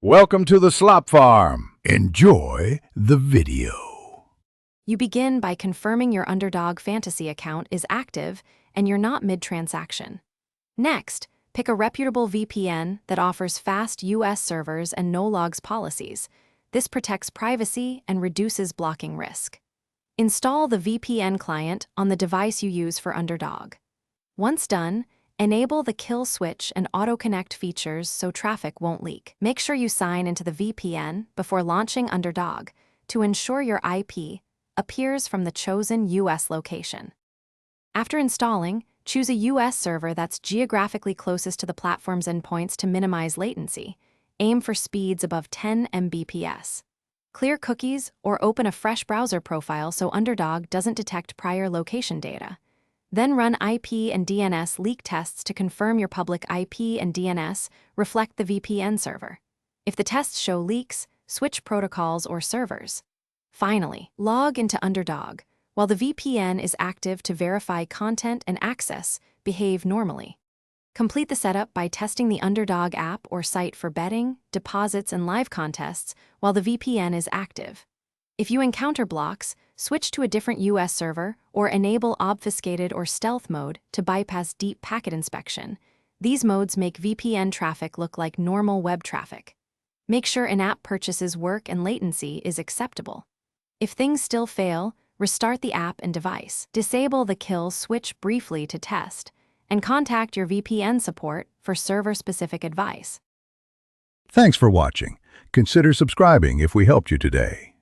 Welcome to the slop farm. Enjoy the video. You begin by confirming your Underdog fantasy account is active and you're not mid-transaction. Next, pick a reputable VPN that offers fast US servers and no-logs policies. This protects privacy and reduces blocking risk. Install the VPN client on the device you use for Underdog. Once done, enable the kill switch and auto-connect features so traffic won't leak. Make sure you sign into the VPN before launching Underdog to ensure your IP appears from the chosen US location. After installing, choose a US server that's geographically closest to the platform's endpoints to minimize latency. Aim for speeds above 10 Mbps. Clear cookies or open a fresh browser profile so Underdog doesn't detect prior location data. Then run IP and DNS leak tests to confirm your public IP and DNS reflect the VPN server. If the tests show leaks, switch protocols or servers. Finally, log into Underdog. While the VPN is active to verify content and access, behave normally. Complete the setup by testing the Underdog app or site for betting, deposits, and live contests while the VPN is active. If you encounter blocks, switch to a different US server or enable obfuscated or stealth mode to bypass deep packet inspection. These modes make VPN traffic look like normal web traffic. Make sure in-app purchases work and latency is acceptable. If things still fail, restart the app and device. Disable the kill switch briefly to test, and contact your VPN support for server-specific advice. Thanks for watching. Consider subscribing if we helped you today.